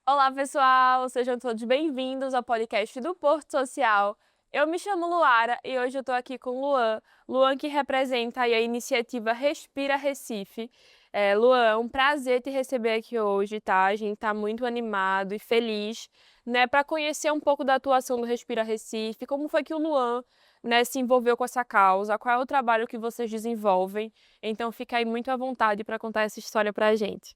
Olá, pessoal! Sejam todos bem-vindos ao podcast do Porto Social. Eu me chamo Luara e hoje eu estou aqui com Luan. Luan que representa aí a iniciativa Respira Recife. Luan, é um prazer te receber aqui hoje, tá? A gente tá muito animado e feliz, né, para conhecer um pouco da atuação do Respira Recife, como foi que o Luan, né, se envolveu com essa causa, qual é o trabalho que vocês desenvolvem. Então fica aí muito à vontade para contar essa história para a gente.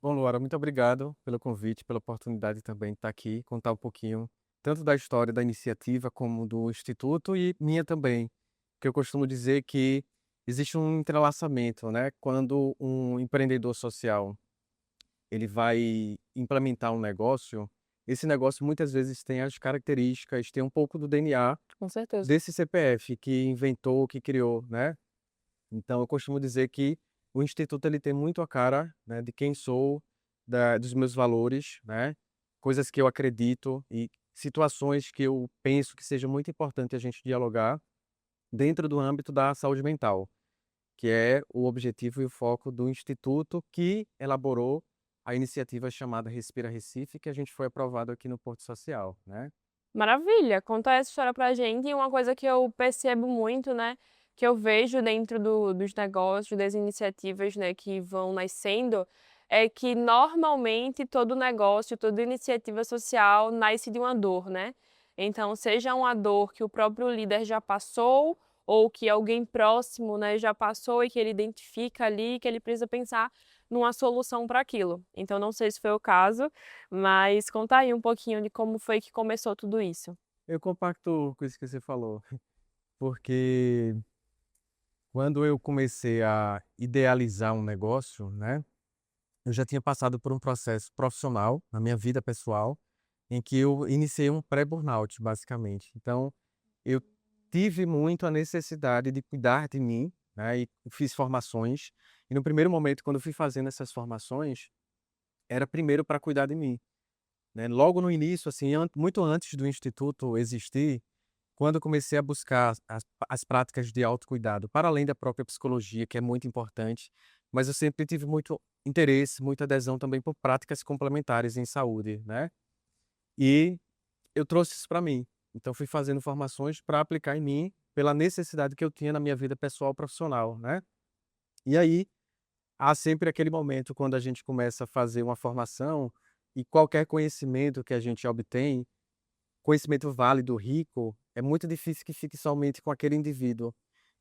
Bom, Luara, muito obrigado pelo convite, pela oportunidade também de estar aqui, contar um pouquinho tanto da história da iniciativa como do Instituto e minha também, que eu costumo dizer que existe um entrelaçamento, né? Quando um empreendedor social ele vai implementar um negócio, esse negócio muitas vezes tem as características, tem um pouco do DNA Com certeza. desse CPF que inventou, que criou, né? Então, eu costumo dizer que o instituto ele tem muito a cara, né, de quem sou, dos meus valores, né, coisas que eu acredito e situações que eu penso que seja muito importante a gente dialogar dentro do âmbito da saúde mental, que é o objetivo e o foco do instituto que elaborou a iniciativa chamada Respira Recife, que a gente foi aprovado aqui no Porto Social, né? Maravilha, conta essa história pra gente. E uma coisa que eu percebo muito, né, que eu vejo dentro dos negócios, das iniciativas, né, que vão nascendo, é que normalmente todo negócio, toda iniciativa social nasce de uma dor, né? Então, seja uma dor que o próprio líder já passou, ou que alguém próximo, né, já passou e que ele identifica ali, que ele precisa pensar numa solução para aquilo. Então, não sei se foi o caso, mas conta aí um pouquinho de como foi que começou tudo isso. Eu compacto com isso que você falou, porque quando eu comecei a idealizar um negócio, né, eu já tinha passado por um processo profissional na minha vida pessoal, em que eu iniciei um pré-burnout, basicamente. Então, eu tive muito a necessidade de cuidar de mim, né, e fiz formações. E no primeiro momento, quando eu fui fazendo essas formações, era primeiro para cuidar de mim, né? Logo no início, assim, muito antes do instituto existir, quando eu comecei a buscar as práticas de autocuidado, para além da própria psicologia, que é muito importante, mas eu sempre tive muito interesse, muita adesão também por práticas complementares em saúde, né. E eu trouxe isso para mim. Então fui fazendo formações para aplicar em mim, pela necessidade que eu tinha na minha vida pessoal profissional, né. E aí, há sempre aquele momento quando a gente começa a fazer uma formação, e qualquer conhecimento que a gente obtém, conhecimento válido, rico, é muito difícil que fique somente com aquele indivíduo.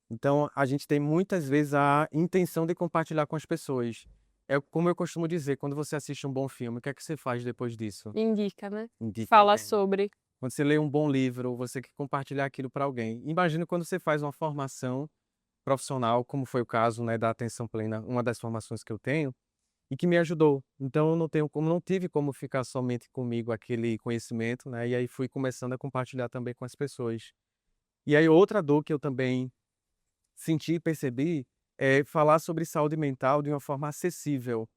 Então, a gente tem muitas vezes a intenção de compartilhar com as pessoas. É como eu costumo dizer, quando você assiste um bom filme, o que é que você faz depois disso? Indica, né? Indica Fala alguém. sobre. Quando você lê um bom livro, você quer compartilhar aquilo para alguém. Imagina quando você faz uma formação profissional, como foi o caso, né, da atenção plena, uma das formações que eu tenho, e que me ajudou. Então eu não tive como ficar somente comigo aquele conhecimento, né, e aí fui começando a compartilhar também com as pessoas. E aí outra dor que eu também senti e percebi é falar sobre saúde mental de uma forma acessível,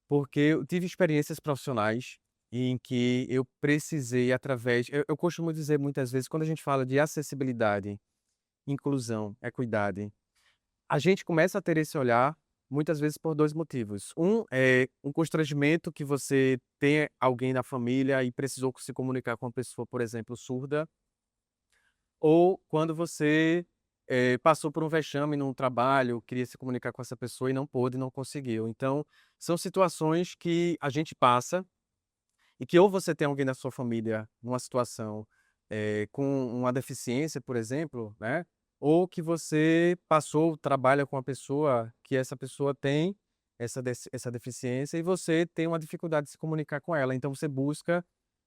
porque eu tive experiências profissionais em que eu precisei através eu costumo dizer muitas vezes quando a gente fala de acessibilidade, inclusão, equidade, a gente começa a ter esse olhar, muitas vezes por 2 motivos. Um é um constrangimento que você tem alguém na família e precisou se comunicar com uma pessoa, por exemplo, surda, ou quando você, passou por um vexame num trabalho, queria se comunicar com essa pessoa e não pôde, não conseguiu. Então, são situações que a gente passa e que ou você tem alguém da sua família numa situação, com uma deficiência, por exemplo, né, ou que você passou, trabalha com uma pessoa que essa pessoa tem essa deficiência e você tem uma dificuldade de se comunicar com ela, então você busca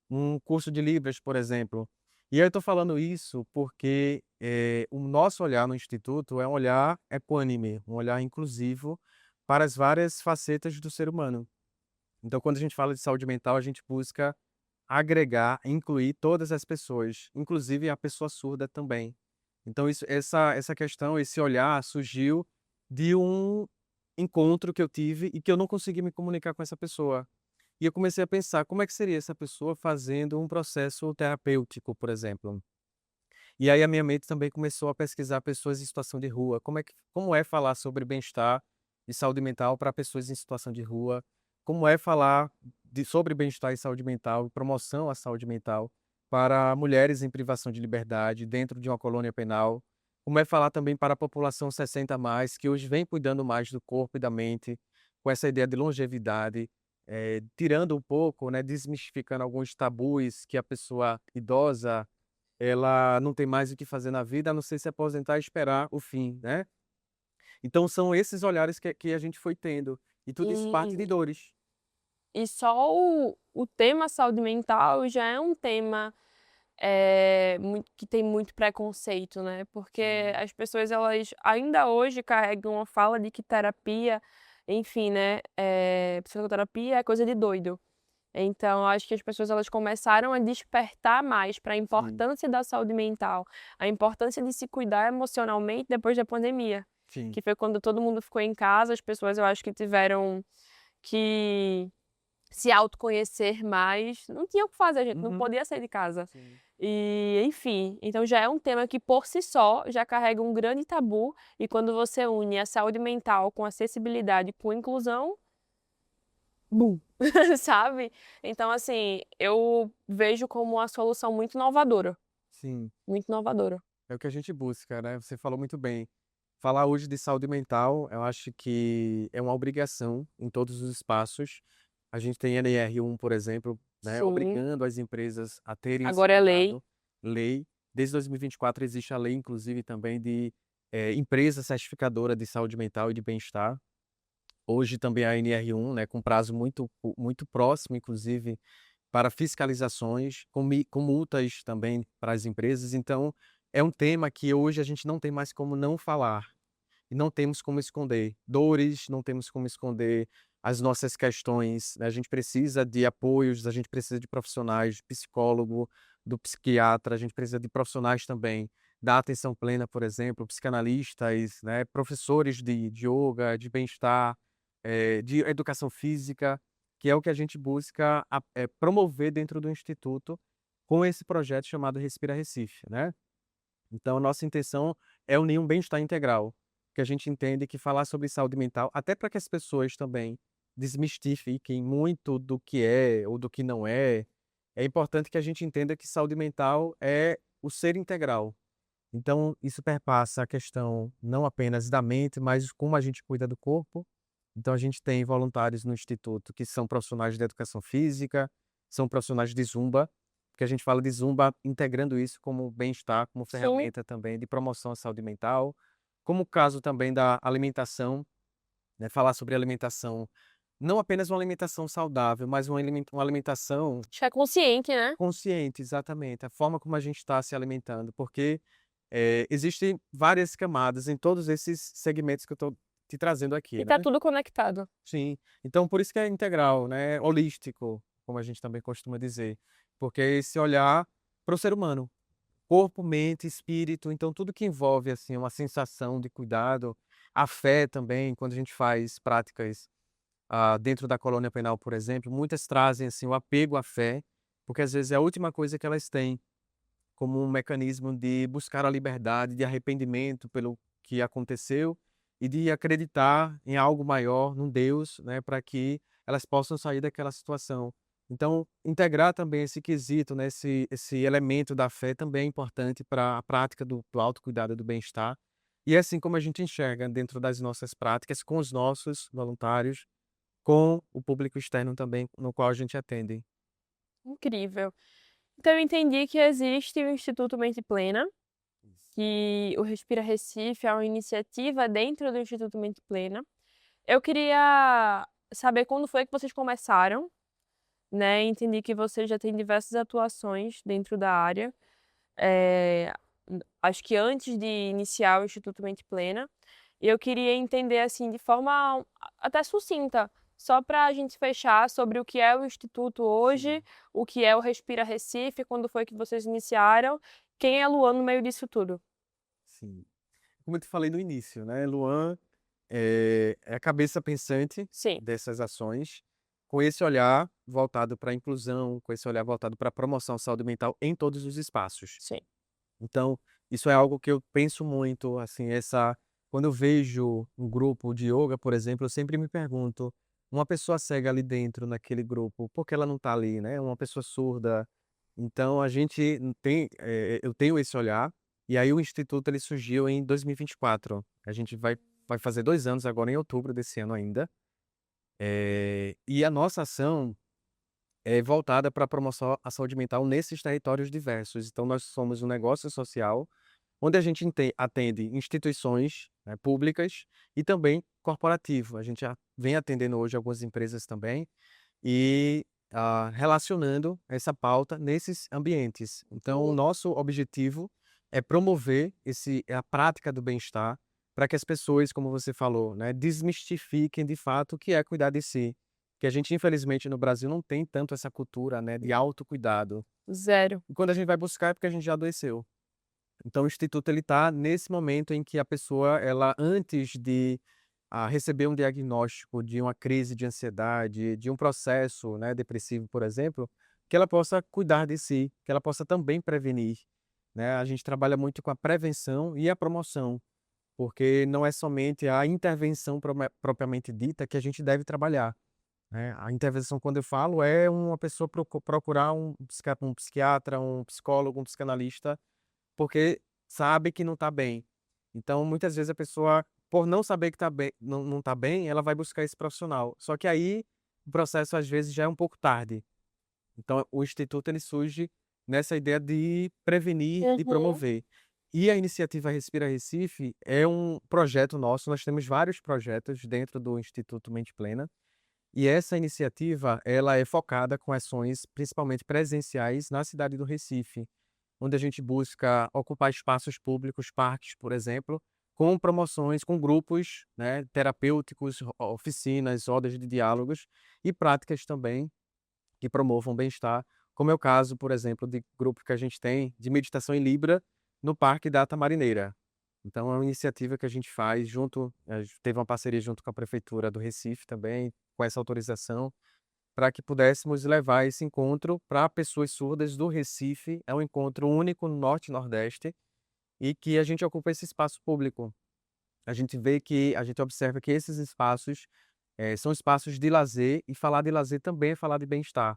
um curso de Libras, por exemplo. E aí eu estou falando isso porque, o nosso olhar no instituto é um olhar equânime, um olhar inclusivo para as várias facetas do ser humano. Então, quando a gente fala de saúde mental, a gente busca agregar, incluir todas as pessoas, inclusive a pessoa surda também. Então essa questão, esse olhar surgiu de um encontro que eu tive e que eu não consegui me comunicar com essa pessoa. E eu comecei a pensar como é que seria essa pessoa fazendo um processo terapêutico, por exemplo. E aí a minha mente também começou a pesquisar pessoas em situação de rua, como é falar sobre bem-estar e saúde mental para pessoas em situação de rua, como é falar sobre bem-estar e saúde mental, promoção à saúde mental para mulheres em privação de liberdade dentro de uma colônia penal, como é falar também para a população 60 a mais, que hoje vem cuidando mais do corpo e da mente, com essa ideia de longevidade, tirando um pouco, né, desmistificando alguns tabus que a pessoa idosa, ela não tem mais o que fazer na vida, a não ser se aposentar e esperar o fim, né. Então são esses olhares que a gente foi tendo, e tudo isso parte de E dores. e só o tema saúde mental já é um tema, que tem muito preconceito, né, porque Sim. as pessoas elas ainda hoje carregam a fala de que terapia, enfim, né, psicoterapia é coisa de doido. Então eu acho que as pessoas elas começaram a despertar mais para a Sim, importância da saúde mental, a importância de se cuidar emocionalmente depois da pandemia, sim. que foi quando todo mundo ficou em casa, as pessoas eu acho que tiveram que se autoconhecer mais, não tinha o que fazer, a gente não Uhum. podia sair de casa. Sim. E, enfim, então já é um tema que por si só já carrega um grande tabu, e quando você une a saúde mental com acessibilidade, com inclusão, bum, sabe? Então, assim, eu vejo como uma solução muito inovadora, Sim, muito inovadora. é o que a gente busca, né, você falou muito bem. Falar hoje de saúde mental, eu acho que é uma obrigação em todos os espaços. A gente tem NR1, por exemplo, né, Sim, obrigando as empresas a terem esse agora é lei. cuidado. Lei. Desde 2024 existe a lei, inclusive, também de empresa certificadora de saúde mental e de bem-estar. Hoje também a NR1, né, com prazo muito próximo, inclusive, para fiscalizações, com multas também para as empresas. Então, é um tema que hoje a gente não tem mais como não falar. E não temos como esconder dores, não temos como esconder as nossas questões, né, a gente precisa de apoios, a gente precisa de profissionais, de psicólogo, do psiquiatra, a gente precisa de profissionais também da atenção plena, por exemplo, psicanalistas, né, professores de ioga, de bem-estar, de educação física, que é o que a gente busca promover dentro do instituto com esse projeto chamado Respira Recife, né. Então a nossa intenção é unir um bem-estar integral, que a gente entende que falar sobre saúde mental, até para que as pessoas também desmistifiquem muito do que é ou do que não é importante que a gente entenda que saúde mental é o ser integral. Então isso perpassa a questão não apenas da mente, mas como a gente cuida do corpo. Então a gente tem voluntários no instituto que são profissionais de educação física, são profissionais de zumba, porque a gente fala de zumba integrando isso como bem-estar, como Sim, ferramenta também de promoção à saúde mental, como o caso também da alimentação, né, falar sobre alimentação, não apenas uma alimentação saudável, mas uma alimentação acho que é consciente, né? consciente, exatamente, a forma como a gente está se alimentando, porque existem várias camadas em todos esses segmentos que eu estou te trazendo aqui, E tá né. tudo conectado. Sim, então por isso que é integral, né, holístico, como a gente também costuma dizer, porque é esse olhar para o ser humano, corpo, mente, espírito, então tudo que envolve, assim, uma sensação de cuidado, a fé também, quando a gente faz práticas, dentro da colônia penal, por exemplo, muitas trazem, assim, o apego à fé, porque às vezes é a última coisa que elas têm, como um mecanismo de buscar a liberdade, de arrependimento pelo que aconteceu e de acreditar em algo maior, num Deus, né, para que elas possam sair daquela situação. Então, integrar também esse quesito, né, esse elemento da fé também é importante para a prática do autocuidado e do bem-estar. E é assim como a gente enxerga dentro das nossas práticas, com os nossos voluntários, com o público externo também, no qual a gente atende. Incrível. Então eu entendi que existe o Instituto Mente Plena, Isso. que o Respira Recife é uma iniciativa dentro do Instituto Mente Plena. Eu queria saber quando foi que vocês começaram, né? Entendi que vocês já têm diversas atuações dentro da área. Eh, Acho que antes de iniciar o Instituto Mente Plena. E eu queria entender, assim, de forma até sucinta, só para a gente fechar sobre o que é o Instituto hoje, Sim, o que é o Respira Recife, quando foi que vocês iniciaram, quem é a Luan no meio disso tudo? sim. Como eu te falei no início, né, Luan é a cabeça pensante Sim, dessas ações, com esse olhar voltado para a inclusão, com esse olhar voltado para a promoção à saúde mental em todos os espaços. sim. Então, isso é algo que eu penso muito, assim, quando eu vejo um grupo de yoga, por exemplo, eu sempre me pergunto: uma pessoa cega ali dentro naquele grupo, por que ela não está ali, né? Uma pessoa surda. Então a gente tem, eu tenho esse olhar, e aí o instituto ele surgiu em 2024. A gente vai fazer 2 anos agora em outubro desse ano ainda. E a nossa ação é voltada para a promoção à saúde mental nesses territórios diversos. Então nós somos um negócio social onde a gente atende instituições, né, públicas e também corporativo. A gente já vem atendendo hoje algumas empresas também e relacionando essa pauta nesses ambientes. Então, o nosso objetivo é promover a prática do bem-estar para que as pessoas, como você falou, né, desmistifiquem de fato o que é cuidar de si. Que a gente, infelizmente, no Brasil não tem tanto essa cultura, né, de autocuidado. Zero. E quando a gente vai buscar é porque a gente já adoeceu. Então o instituto ele está nesse momento em que a pessoa, ela antes de receber um diagnóstico de uma crise de ansiedade, de um processo, né, depressivo, por exemplo, que ela possa cuidar de si, que ela possa também prevenir, né? A gente trabalha muito com a prevenção e a promoção, porque não é somente a intervenção propriamente dita que a gente deve trabalhar, né? A intervenção, quando eu falo, é uma pessoa procurar um psiquiatra, um psicólogo, um psicanalista, porque sabe que não está bem. Então, muitas vezes a pessoa, por não saber que está bem, não está bem, ela vai buscar esse profissional. Só que aí o processo às vezes já é um pouco tarde. Então, o instituto ele surge nessa ideia de prevenir, de Uhum. promover. E a iniciativa Respira Recife é um projeto nosso. Nós temos vários projetos dentro do Instituto Mente Plena. E essa iniciativa, ela é focada com ações principalmente presenciais na cidade do Recife, onde a gente busca ocupar espaços públicos, parques, por exemplo, com promoções, com grupos, né, terapêuticos, oficinas, rodas de diálogos e práticas também que promovam bem-estar, como é o caso, por exemplo, de grupo que a gente tem de meditação em Libra no Parque da Tamarineira. Então é uma iniciativa que a gente faz junto, teve uma parceria junto com a Prefeitura do Recife também, com essa autorização, para que pudéssemos levar esse encontro para pessoas surdas do Recife. É um encontro único no Norte e Nordeste e que a gente ocupa esse espaço público. A gente observa que esses espaços são espaços de lazer, e falar de lazer também é falar de bem-estar.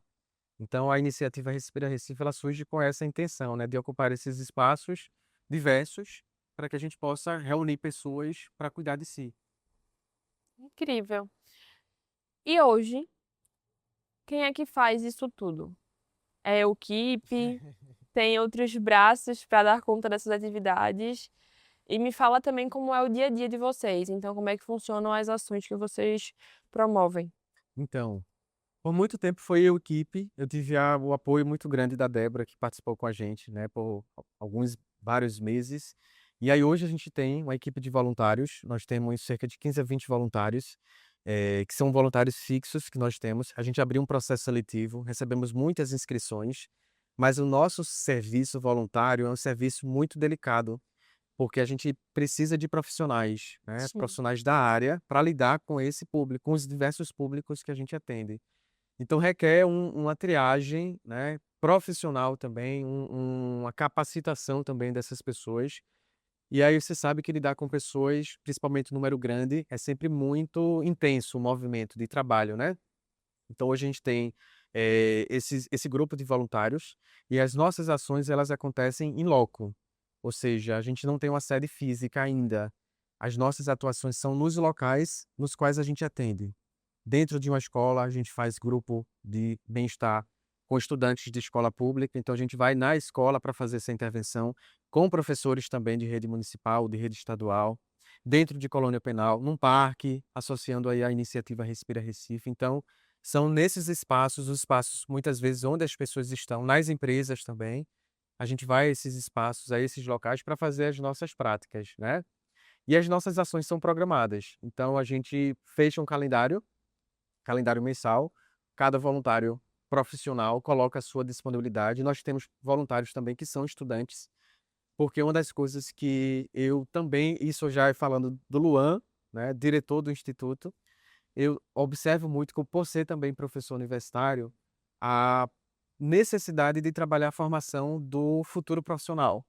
Então a iniciativa Respira Recife ela surge com essa intenção, né, de ocupar esses espaços diversos para que a gente possa reunir pessoas para cuidar de si. Incrível. E hoje, quem é que faz isso tudo? É o equipe? Tem outros braços para dar conta dessas atividades? E me fala também como é o dia a dia de vocês. Então, como é que funcionam as ações que vocês promovem? Então, por muito tempo foi eu equipe, eu tive o apoio muito grande da Débora, que participou com a gente, né, por vários meses. E aí hoje a gente tem uma equipe de voluntários, nós temos cerca de 15 a 20 voluntários, que são voluntários fixos que nós temos. A gente abriu um processo seletivo, recebemos muitas inscrições, mas o nosso serviço voluntário é um serviço muito delicado, porque a gente precisa de profissionais, né, Sim. profissionais da área para lidar com esse público, com os diversos públicos que a gente atende. Então requer uma triagem, né, profissional também, uma capacitação também dessas pessoas. E aí você sabe que lidar com pessoas, principalmente número grande, é sempre muito intenso o movimento de trabalho, né? Então hoje a gente tem esse grupo de voluntários e as nossas ações elas acontecem em loco, ou seja, a gente não tem uma sede física ainda. As nossas atuações são nos locais nos quais a gente atende. Dentro de uma escola, a gente faz grupo de bem-estar com estudantes de escola pública, então a gente vai na escola para fazer essa intervenção, com professores também de rede municipal, de rede estadual, dentro de colônia penal, num parque, associando aí a iniciativa Respira Recife. Então, são nesses espaços, os espaços muitas vezes onde as pessoas estão, nas empresas também, a gente vai a esses espaços, a esses locais para fazer as nossas práticas, né? E as nossas ações são programadas. Então, a gente fecha um calendário mensal, cada voluntário profissional coloca a sua disponibilidade. Nós temos voluntários também que são estudantes, porque uma das coisas que eu também, isso já é falando do Luan, né, diretor do instituto, eu observo muito que por ser também professor universitário, a necessidade de trabalhar a formação do futuro profissional.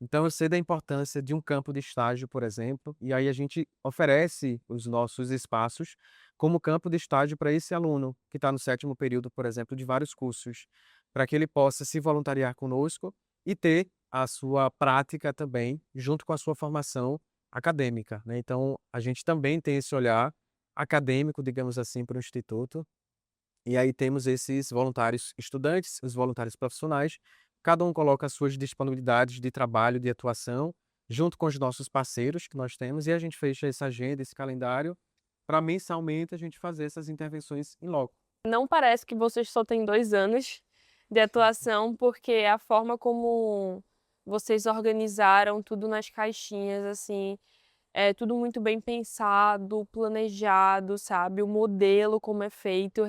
Então eu sei da importância de um campo de estágio, por exemplo, e aí a gente oferece os nossos espaços como campo de estágio para esse aluno que está no 7º período, por exemplo, de vários cursos, para que ele possa se voluntariar conosco e ter a sua prática também, junto com a sua formação acadêmica, né. Então, a gente também tem esse olhar acadêmico, digamos assim, para o instituto, e aí temos esses voluntários estudantes, os voluntários profissionais, cada um coloca as suas disponibilidades de trabalho, de atuação, junto com os nossos parceiros que nós temos, e a gente fecha essa agenda, esse calendário, para mensalmente a gente fazer essas intervenções em loco. Não parece que vocês só têm 2 anos de atuação, porque a forma como vocês organizaram tudo nas caixinhas, assim, é tudo muito bem pensado, planejado, sabe, o modelo como é feito,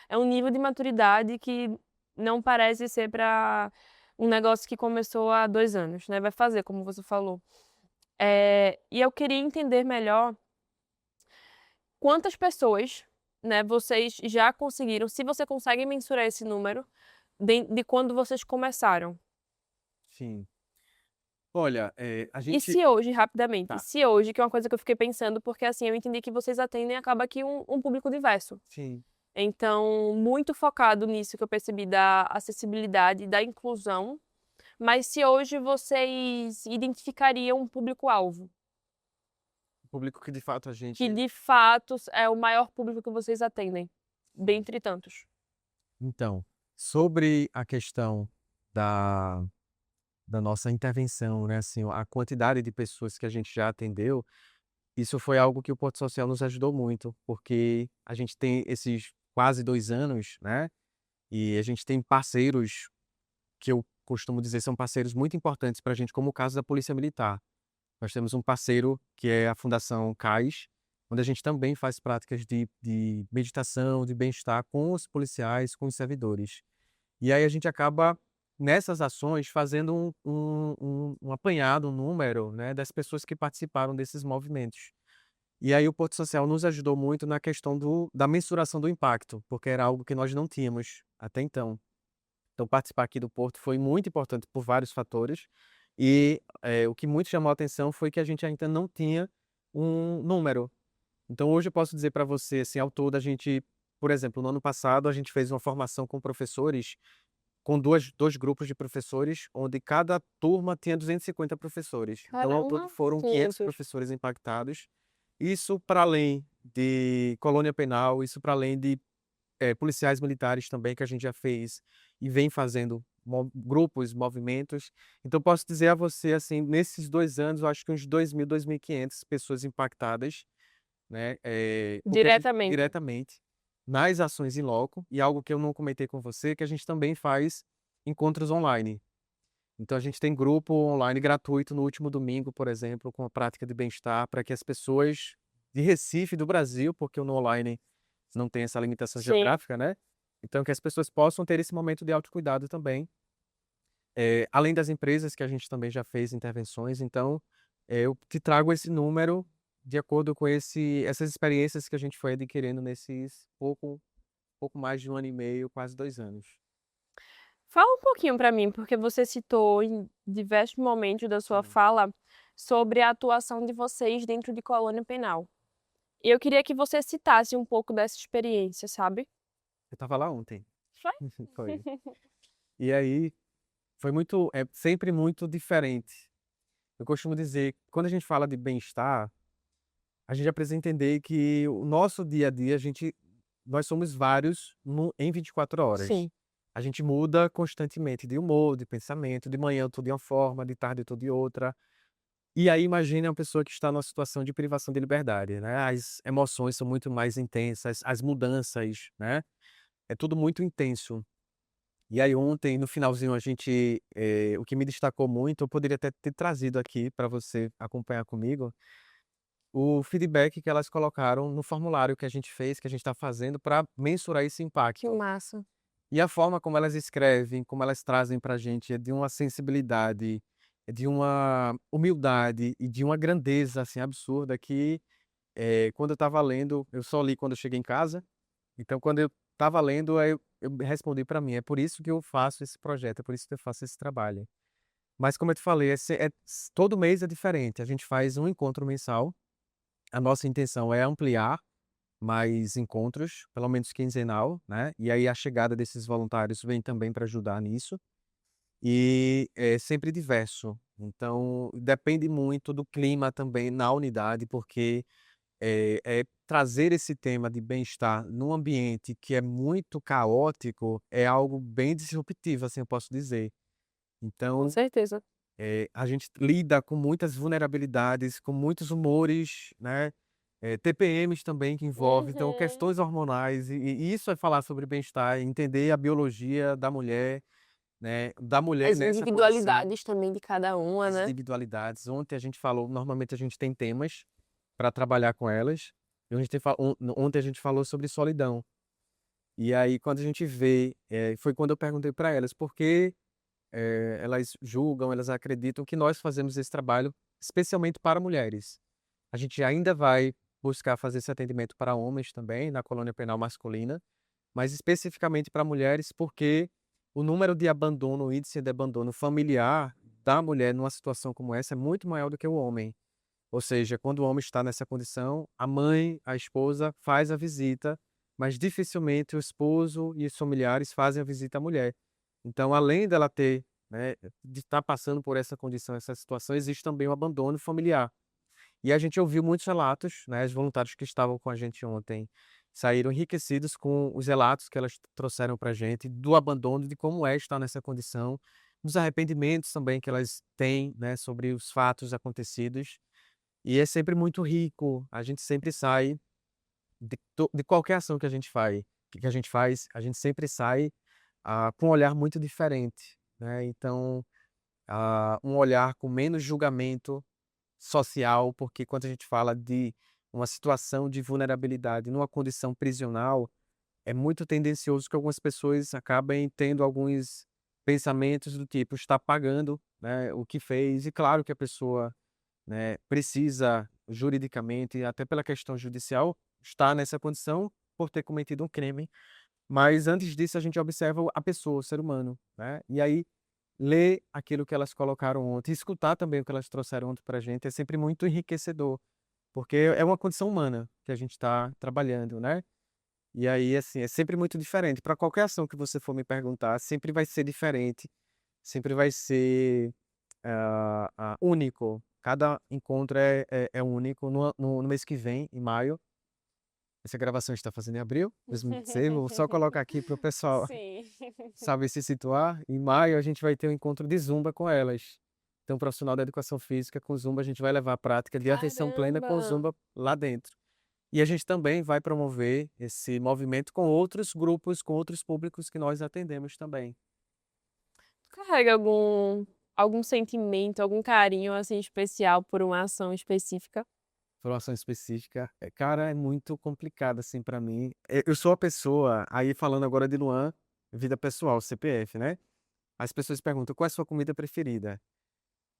é um nível de maturidade que não parece ser para um negócio que começou há 2 anos, né, vai fazer, como você falou. E eu queria entender melhor quantas pessoas, né, vocês já conseguiram, se você consegue mensurar esse número, de quando vocês começaram. Sim. Olha, a E gente se hoje, rapidamente, e tá, se hoje, que é uma coisa que eu fiquei pensando, porque assim, eu entendi que vocês atendem acaba que um público diverso. sim. Então, muito focado nisso que eu percebi da acessibilidade e da inclusão, mas se hoje vocês identificariam um público-alvo, O público que de fato a que gente de fato é o maior público que vocês atendem, dentre tantos. então, sobre a questão da da nossa intervenção, né, assim, a quantidade de pessoas que a gente já atendeu, isso foi algo que o Porto Social nos ajudou muito, porque a gente tem esses quase 2 anos, né, e a gente tem parceiros que eu costumo dizer são parceiros muito importantes para a gente, como o caso da Polícia Militar. Nós temos um parceiro que é a Fundação CAIS, onde a gente também faz práticas de meditação, de bem-estar com os policiais, com os servidores. E aí a gente acaba, nessas ações, fazendo um apanhado, um número, né, das pessoas que participaram desses movimentos. E aí o Porto Social nos ajudou muito na questão da mensuração do impacto, porque era algo que nós não tínhamos até então. Então participar aqui do Porto foi muito importante por vários fatores, e, o que muito chamou a atenção foi que a gente ainda não tinha um número. Então hoje eu posso dizer para você, assim, ao todo a gente, por exemplo, no ano passado a gente fez uma formação com professores, com 2 grupos de professores, onde cada turma tinha 250 professores. Então ao todo Caramba, foram 500 500. professores impactados. Isso para além de colônia penal, isso para além de policiais militares também, que a gente já fez e vem fazendo grupos, movimentos. Então, posso dizer a você, assim, nesses 2 anos, eu acho que uns 2.000, 2.500 pessoas impactadas, né, porque a gente Diretamente. diretamente nas ações em loco, e algo que eu não comentei com você, que a gente também faz encontros online. Então, a gente tem grupo online gratuito no último domingo, por exemplo, com a prática de bem-estar, para que as pessoas de Recife, do Brasil, porque no online não tem essa limitação Sim. geográfica, né, então que as pessoas possam ter esse momento de autocuidado também, além das empresas que a gente também já fez intervenções. Então, eu te trago esse número de acordo com essas experiências que a gente foi adquirindo nesses pouco mais de 1 ano e meio, quase 2 anos. Fala um pouquinho para mim, porque você citou em diversos momentos da sua Sim. fala sobre a atuação de vocês dentro de colônia penal. E eu queria que você citasse um pouco dessa experiência, sabe? Eu estava lá ontem. Foi? Foi. E aí, é sempre muito diferente. Eu costumo dizer, quando a gente fala de bem-estar, a gente já precisa entender que o nosso dia a dia, nós somos vários em 24 horas. Sim, A gente muda constantemente de humor, de pensamento, de manhã eu tô de uma forma, de tarde eu tô de outra. E aí imagine uma pessoa que está numa situação de privação de liberdade, né? As emoções são muito mais intensas, as mudanças, né? É tudo muito intenso. E aí ontem, no finalzinho, o que me destacou muito, eu poderia até ter trazido aqui para você acompanhar comigo, o feedback que elas colocaram no formulário que a gente fez, que a gente está fazendo para mensurar esse que impacto. massa. E a forma como elas escrevem, como elas trazem para a gente é de uma sensibilidade, é de uma humildade e de uma grandeza, assim, absurda que, quando eu estava lendo, eu só li quando eu cheguei em casa, então quando eu estava lendo, aí eu respondi para mim: "É por isso que eu faço esse projeto, é por isso que eu faço esse trabalho". Mas como eu te falei, todo mês é diferente, a gente faz um encontro mensal, a nossa intenção é ampliar mais encontros, pelo menos quinzenal, né, e aí a chegada desses voluntários vem também para ajudar nisso, e é sempre diverso. Então, depende muito do clima também na unidade, porque, trazer esse tema de bem-estar num ambiente que é muito caótico, é algo bem disruptivo, assim eu posso dizer. Com Então, certeza. a gente lida com muitas vulnerabilidades, com muitos humores, né, TPMs também que envolve, então Uhum. questões hormonais, e isso é falar sobre bem-estar, entender a biologia da mulher As nessa condição, individualidades também de cada uma, as né. individualidades. Ontem a gente falou, normalmente a gente tem temas para trabalhar com elas, e ontem a gente falou sobre solidão. E aí quando a gente vê, foi quando eu perguntei para elas por que elas julgam, elas acreditam que nós fazemos esse trabalho especialmente para mulheres. A gente ainda vai buscar fazer esse atendimento para homens também, na colônia penal masculina, mas especificamente para mulheres, porque o número de abandono, o índice de abandono familiar da mulher numa situação como essa é muito maior do que o homem. Ou seja, quando o homem está nessa condição, a mãe, a esposa faz a visita, mas dificilmente o esposo e os familiares fazem a visita à mulher. Então, além dela ter, né, de estar passando por essa condição, essa situação, existe também o abandono familiar. E a gente ouviu muitos relatos, né, os voluntários que estavam com a gente ontem saíram enriquecidos com os relatos que elas trouxeram para a gente do abandono, de como é estar nessa condição, dos arrependimentos também que elas têm, né, sobre os fatos acontecidos. E é sempre muito rico, a gente sempre sai de qualquer ação que a gente faz, a gente sempre sai, com um olhar muito diferente, né, então, um olhar com menos julgamento social, porque quando a gente fala de uma situação de vulnerabilidade numa condição prisional, é muito tendencioso que algumas pessoas acabem tendo alguns pensamentos do tipo: "Está pagando, né, o que fez", e claro que a pessoa, né, precisa juridicamente, até pela questão judicial, estar nessa condição por ter cometido um crime, mas antes disso a gente observa a pessoa, o ser humano, né. E aí, ler aquilo que elas colocaram ontem, escutar também o que elas trouxeram ontem pra gente é sempre muito enriquecedor, porque é uma condição humana que a gente está trabalhando, né. E aí, assim, é sempre muito diferente. Para qualquer ação que você for me perguntar, sempre vai ser diferente, sempre vai ser único. Cada encontro é único. No mês que vem, em maio, essa gravação a gente está fazendo em abril de 2026, vou só colocar aqui para o pessoal Sim. saber se situar. Em maio, a gente vai ter um encontro de Zumba com elas. Então, o profissional da educação física com Zumba, a gente vai levar a prática de atenção plena com Caramba! Zumba lá dentro. E a gente também vai promover esse movimento com outros grupos, com outros públicos que nós atendemos também. Carrega algum sentimento, algum carinho, assim, especial por uma ação específica? Informação específica, cara, é muito complicado, assim, pra mim. Eu sou a pessoa, aí falando agora de Luan, vida pessoal, CPF, né? As pessoas perguntam: "Qual é a sua comida preferida?".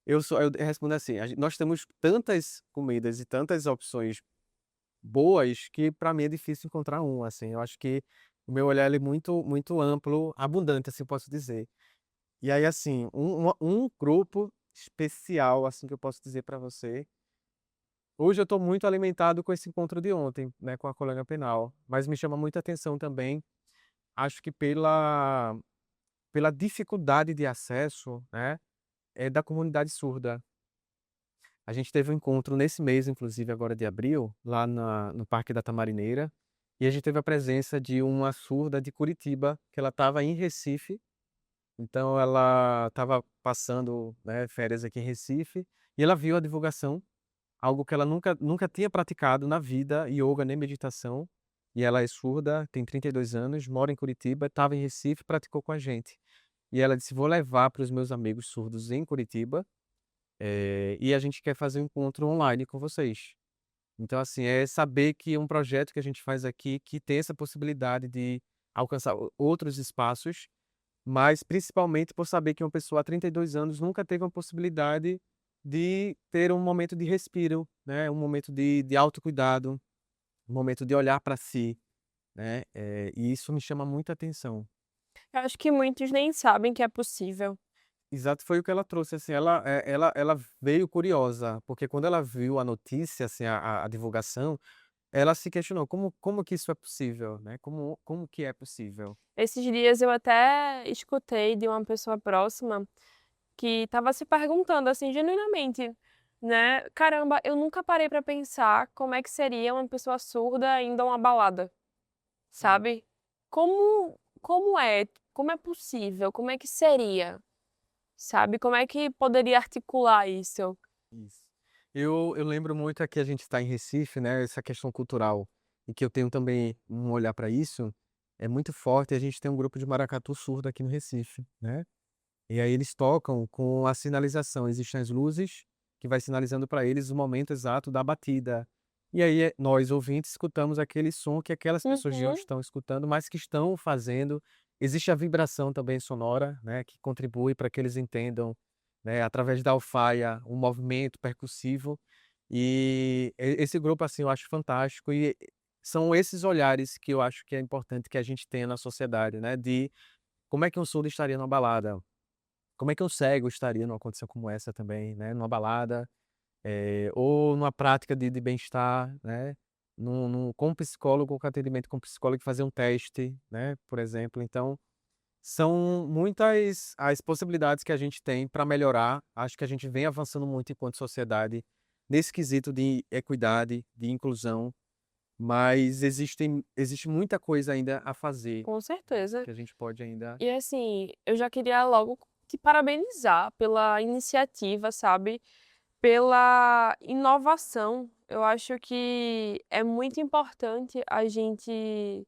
Eu respondo assim: nós temos tantas comidas e tantas opções boas que pra mim é difícil encontrar um, assim. Eu acho que o meu olhar ele é muito amplo, abundante, assim, eu posso dizer. E aí, assim, um grupo especial, assim, que eu posso dizer pra você. Hoje eu estou muito alimentado com esse encontro de ontem, né, com a colônia penal, mas me chama muita atenção também, acho que pela dificuldade de acesso, né, da comunidade surda. A gente teve um encontro nesse mês, inclusive agora de abril, lá no Parque da Tamarineira, e a gente teve a presença de uma surda de Curitiba, que ela estava em Recife, então ela estava passando, né, férias aqui em Recife, e ela viu a divulgação. Algo que ela nunca tinha praticado na vida, ioga nem meditação, e ela é surda, tem 32 anos, mora em Curitiba, estava em Recife, praticou com a gente. E ela disse: "Vou levar para os meus amigos surdos em Curitiba, e a gente quer fazer um encontro online com vocês". Então, assim, é saber que um projeto que a gente faz aqui, que tem essa possibilidade de alcançar outros espaços, mas principalmente por saber que uma pessoa há 32 anos nunca teve uma possibilidade de ter um momento de respiro, né, um momento de autocuidado, um momento de olhar para si, né, e isso me chama muita atenção. Eu acho que muitos nem sabem que é possível. Exato, foi o que ela trouxe, assim, ela veio curiosa, porque quando ela viu a notícia, assim, a divulgação, ela se questionou: "Como que isso é possível, né, como que é possível?". Esses dias eu até escutei de uma pessoa próxima que estava se perguntando, assim, genuinamente, né: "Caramba, eu nunca parei pra pensar como é que seria uma pessoa surda indo a uma balada", Sim. sabe. Como é possível, como é que seria, sabe, como é que poderia articular isso? Isso. Eu lembro muito aqui a gente está em Recife, né, essa questão cultural, e que eu tenho também um olhar para isso, é muito forte, a gente tem um grupo de maracatu surdo aqui no Recife, né. E aí eles tocam com a sinalização, existem as luzes que vai sinalizando para eles o momento exato da batida. E aí, nós ouvintes escutamos aquele som que aquelas pessoas de hoje Uhum, estão escutando, mas que estão fazendo. Existe a vibração também sonora, né, que contribui para que eles entendam, né, através da alfaia, um movimento percussivo. E esse grupo, assim, eu acho fantástico e são esses olhares que eu acho que é importante que a gente tenha na sociedade, né, de como é que um surdo estaria numa balada? Como é que um cego estaria numa condição como essa também, né, numa balada, ou numa prática de bem-estar, né, com um psicólogo, com atendimento com um psicólogo, fazer um teste, né, por exemplo. Então, são muitas as possibilidades que a gente tem para melhorar. Acho que a gente vem avançando muito enquanto sociedade nesse quesito de equidade, de inclusão, mas existe muita coisa ainda a fazer, com né, certeza. que a gente pode ainda. E assim, eu já queria logo te parabenizar pela iniciativa, sabe, pela inovação. Eu acho que é muito importante a gente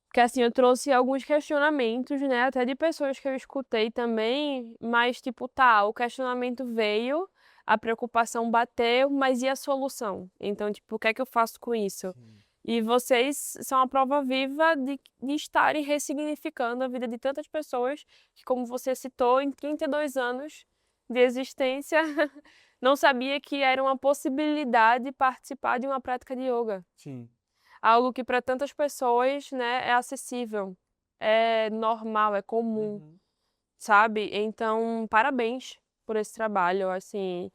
porque assim, eu trouxe alguns questionamentos, né, até de pessoas que eu escutei também, mas tipo, tá, o questionamento veio, a preocupação bateu, mas e a solução? Então, tipo, o que é que eu faço com isso? Sim, E vocês são a prova viva de estarem ressignificando a vida de tantas pessoas que, como você citou, em 32 anos de existência, não sabia que era uma possibilidade participar de uma prática de yoga. sim. Algo que para tantas pessoas, né, é acessível, é normal, é comum, Uhum. sabe. Então, parabéns por esse trabalho, assim,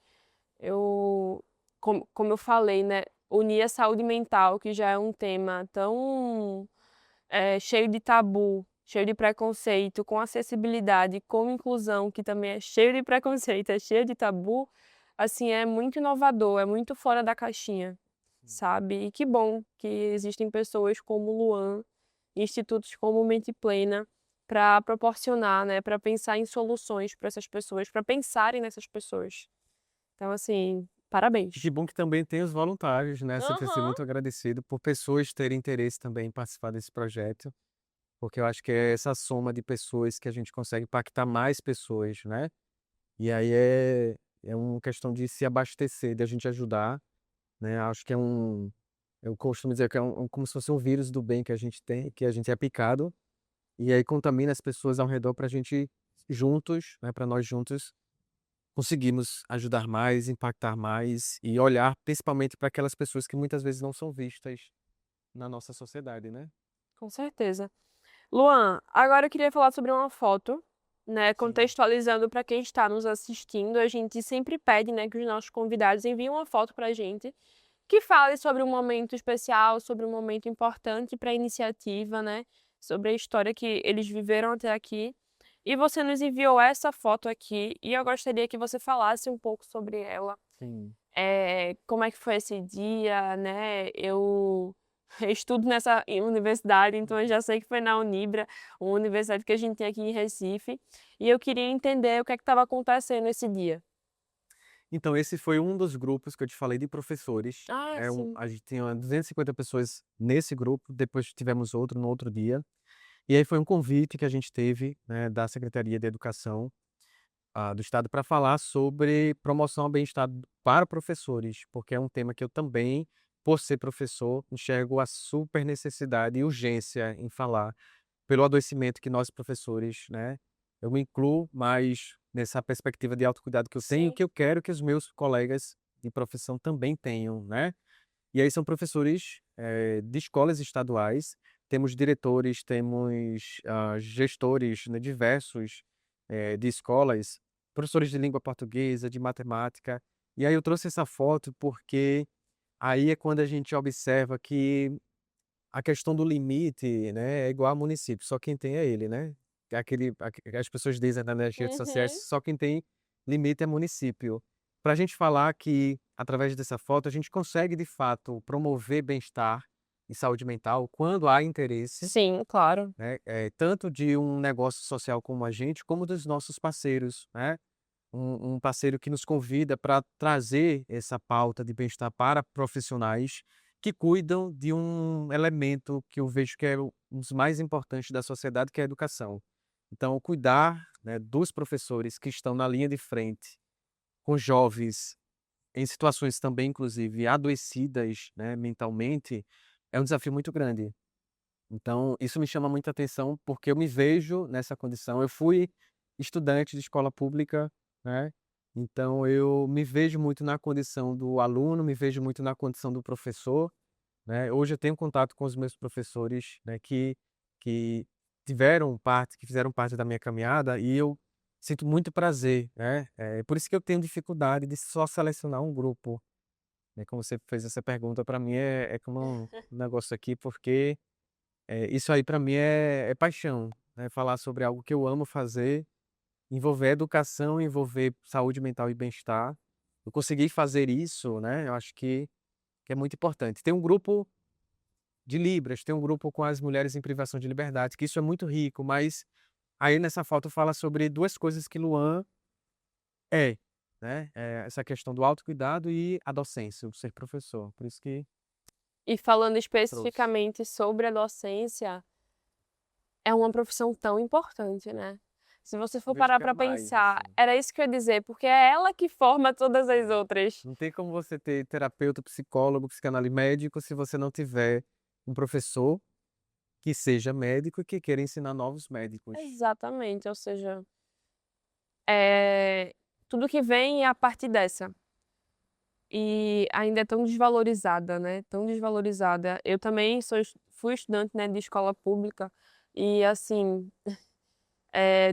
eu como eu falei, né, unir a saúde mental, que já é um tema tão, cheio de tabu, cheio de preconceito, com acessibilidade, com inclusão, que também é cheio de preconceito, é cheio de tabu, assim, é muito inovador, é muito fora da caixinha, sabe. E que bom que existem pessoas como o Luan, institutos como Mente Plena, para proporcionar, né, para pensar em soluções para essas pessoas, para pensarem nessas pessoas. Então, assim, E que parabéns. bom que também tem os voluntários, né, sempre ser Aham. muito agradecido por pessoas terem interesse também em participar desse projeto, porque eu acho que é essa soma de pessoas que a gente consegue impactar mais pessoas, né. E aí é uma questão de se abastecer, de a gente ajudar, né, acho que eu costumo dizer que é como se fosse um vírus do bem que a gente tem, que a gente é picado, e aí contamina as pessoas ao redor pra gente juntos, né, pra nós juntos conseguimos ajudar mais, impactar mais e olhar principalmente para aquelas pessoas que muitas vezes não são vistas na nossa sociedade, né. Com certeza. Luan, agora eu queria falar sobre uma foto, né, Sim. contextualizando para quem está nos assistindo, a gente sempre pede, né, que os nossos convidados enviem uma foto pra gente, que fale sobre um momento especial, sobre um momento importante para a iniciativa, né, sobre a história que eles viveram até aqui. E você nos enviou essa foto aqui, e eu gostaria que você falasse um pouco sobre ela. Sim. Como é que foi esse dia, né, eu estudo nessa universidade, então eu Uhum. já sei que foi na Unibra, uma universidade que a gente tem aqui em Recife, e eu queria entender o que é que estava acontecendo esse dia. Então esse foi um dos grupos que eu te falei de professores, Ah, sim. a gente tinha 250 pessoas nesse grupo, depois tivemos outro no outro dia, e aí foi um convite que a gente teve, né, da Secretaria de Educação, do estado para falar sobre promoção ao bem-estar para professores, porque é um tema que eu também, por ser professor, enxergo a super necessidade e urgência em falar. Pelo adoecimento que nós professores, né, eu me incluo mais nessa perspectiva de autocuidado que eu tenho, Sim. que eu quero que os meus colegas de profissão também tenham, né. E aí são professores, de escolas estaduais, temos diretores, temos, gestores, né, diversos, de escolas, professores de língua portuguesa, de matemática. E aí eu trouxe essa foto porque aí é quando a gente observa que a questão do limite, né, é igual a município, só quem tem é ele, né. É as pessoas dizem, né, nas redes sociais, Uhum. só quem tem limite é município. Para a gente falar que, através dessa foto, a gente consegue de fato promover bem-estar e saúde mental quando há interesse, Sim, claro. né, tanto de um negócio social como a gente, como dos nossos parceiros, né. Um parceiro que nos convida para trazer essa pauta de bem-estar para profissionais que cuidam de um elemento que eu vejo que é um dos mais importantes da sociedade, que é a educação. Então, cuidar, né, dos professores que estão na linha de frente com jovens em situações também, inclusive, adoecidas, né, mentalmente, é um desafio muito grande. Então, isso me chama muita atenção, porque eu me vejo nessa condição. Eu fui estudante de escola pública, né, então eu me vejo muito na condição do aluno, me vejo muito na condição do professor, né. Hoje eu tenho contato com os meus professores, né, que que fizeram parte da minha caminhada, e eu sinto muito prazer, né. Por isso que eu tenho dificuldade de só selecionar um grupo, né. Como você fez essa pergunta, para mim é como um negócio aqui, porque isso aí para mim é paixão, né, falar sobre algo que eu amo fazer, envolver educação, envolver saúde mental e bem-estar. Eu consegui fazer isso, né, eu acho que é muito importante. Tem um grupo de Libras, tem um grupo com as mulheres em privação de liberdade, que isso é muito rico, mas aí nessa foto fala sobre 2 coisas que Luan é, né, essa questão do autocuidado e a docência, o ser professor, por isso que E falando trouxe. especificamente sobre a docência, é uma profissão tão importante, né. Se você for Vejo parar que é para mais, pensar, assim. era isso que eu ia dizer, porque é ela que forma todas as É. outras. Não tem como você ter terapeuta, psicólogo, psicanalista, médico, se você não tiver um professor que seja médico e que queira ensinar novos médicos. Exatamente, ou seja, tudo que vem é a partir dessa. E ainda é tão desvalorizada, né, tão desvalorizada. Eu também fui estudante, né, de escola pública e, assim,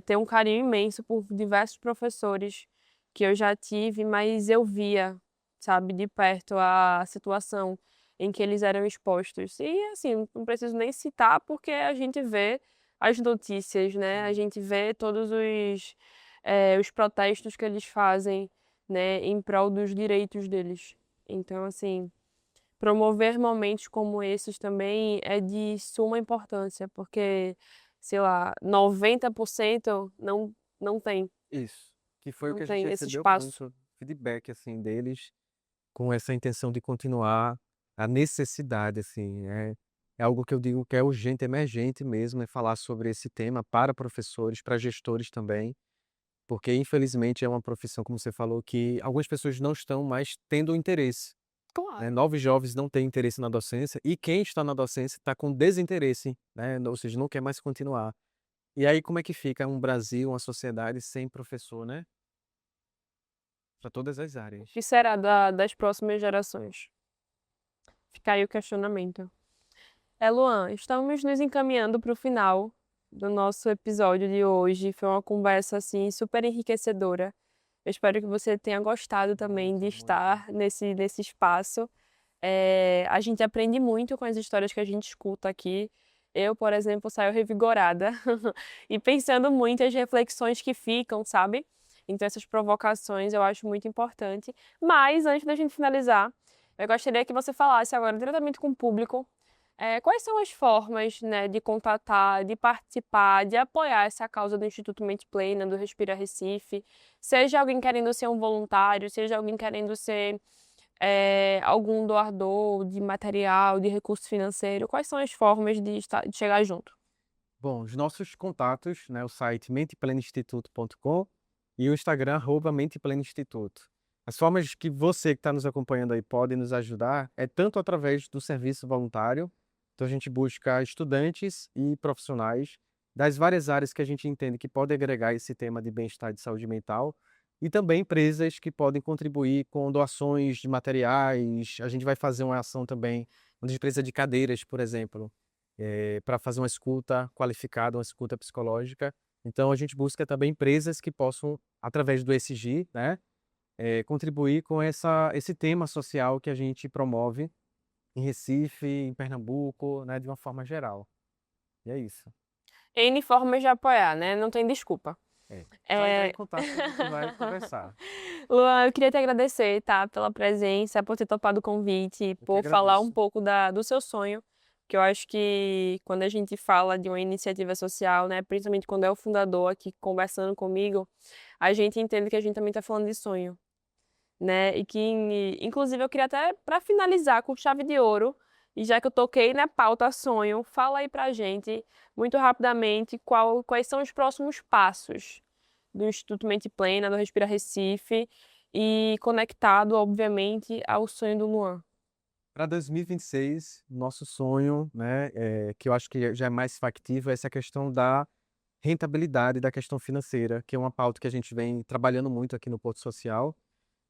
tenho um carinho imenso por diversos professores que eu já tive, mas eu via, sabe, de perto a situação em que eles eram expostos. E, assim, não preciso nem citar, porque a gente vê as notícias, né, a Sim. gente vê todos os protestos que eles fazem, né, em prol dos direitos deles. Então, assim, promover momentos como esses também é de suma importância, porque, sei lá, 90% não tem, Isso. Que foi o não que a gente tem esse recebeu espaço. muito feedback, assim, deles, com essa intenção de continuar, a necessidade, assim, é algo que eu digo que é urgente, emergente mesmo, é falar sobre esse tema para professores, para gestores também, porque infelizmente é uma profissão, como você falou, que algumas pessoas não estão mais tendo interesse. Né, Claro. novos jovens não têm interesse na docência e quem está na docência está com desinteresse, né, ou seja, não quer mais continuar. E aí como é que fica um Brasil, uma sociedade sem professor, né? Para todas as O áreas. que será das próximas gerações? Fica aí o questionamento. Luan, estamos nos encaminhando para o final do nosso episódio de hoje. Foi uma conversa, assim, super enriquecedora. Eu espero que você tenha gostado também de Muito, muito. estar nesse espaço. A gente aprende muito com as histórias que a gente escuta aqui. Eu, por exemplo, saio revigorada e pensando muito as reflexões que ficam, sabe? Então, essas provocações eu acho muito importante. Mas, antes da gente finalizar, eu gostaria que você falasse agora diretamente com o público, quais são as formas, né, de contatar, de participar, de apoiar essa causa do Instituto Mente Plena, do Respira Recife, seja alguém querendo ser um voluntário, seja alguém querendo ser algum doador de material, de recurso financeiro, quais são as formas de chegar junto? Bom, os nossos contatos, né, o site menteplenainstituto.com e o Instagram @menteplenainstituto. As formas que você que está nos acompanhando aí pode nos ajudar é tanto através do serviço voluntário, então a gente busca estudantes e profissionais das várias áreas que a gente entende que pode agregar esse tema de bem-estar e de saúde mental, e também empresas que podem contribuir com doações de materiais. A gente vai fazer uma ação também, uma empresa de cadeiras, por exemplo, para fazer uma escuta qualificada, uma escuta psicológica. Então a gente busca também empresas que possam, através do ESG, né, contribuir com esse tema social que a gente promove em Recife, em Pernambuco, né, de uma forma geral. E é isso. N formas de apoiar, né? Não tem desculpa. Só entrar em contato que a gente vai conversar. Luan, eu queria te agradecer, tá, pela presença, por ter topado o convite, Eu que por falar um agradeço. pouco do seu sonho, que eu acho que quando a gente fala de uma iniciativa social, né, principalmente quando é o fundador aqui conversando comigo, a gente entende que a gente também está falando de sonho, né, e que, inclusive, eu queria até, para finalizar com chave de ouro, e já que eu toquei na pauta sonho, fala aí pra gente, muito rapidamente, quais são os próximos passos do Instituto Mente Plena, do Respira Recife, e conectado, obviamente, ao sonho do Luan. Para 2026, nosso sonho, né, que eu acho que já é mais factível, é essa questão da rentabilidade da questão financeira, que é uma pauta que a gente vem trabalhando muito aqui no Porto Social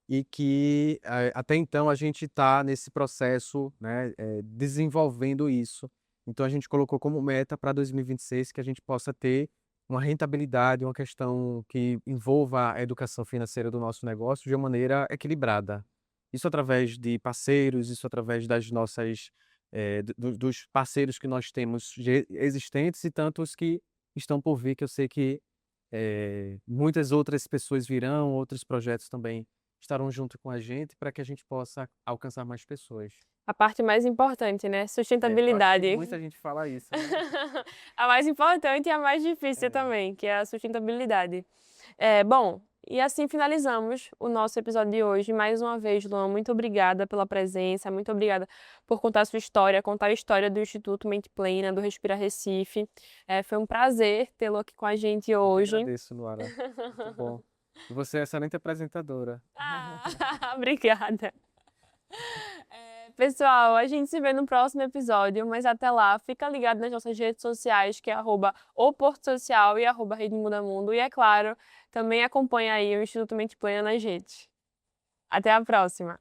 e que até então a gente está nesse processo, né, desenvolvendo isso. Então a gente colocou como meta para 2026 que a gente possa ter uma rentabilidade, uma questão que envolva a educação financeira do nosso negócio de uma maneira equilibrada. Isso através de parceiros, isso através das nossas, dos parceiros que nós temos existentes e tantos que estão por vir, que eu sei que muitas outras pessoas virão, outros projetos também estarão junto com a gente para que a gente possa alcançar mais pessoas. A parte mais importante, né? Eu acho que Sustentabilidade. muita gente fala isso, né? A mais importante e a mais difícil É, também, que é a sustentabilidade. Bom, e assim finalizamos o nosso episódio de hoje. Mais uma vez, Luan, muito obrigada pela presença, muito obrigada por contar a sua história, contar a história do Instituto Mente Plena, do Respira Recife. Foi um prazer tê-lo aqui com a gente eu que hoje. agradeço, Luara. Muito bom. E você é excelente apresentadora. Ah, obrigada. Pessoal, a gente se vê no próximo episódio, mas até lá, fica ligado nas nossas redes sociais, que é @o Porto Social e @Rede Muda Mundo. E é claro, também acompanha aí o Instituto Mente Plena nas redes. Até a próxima!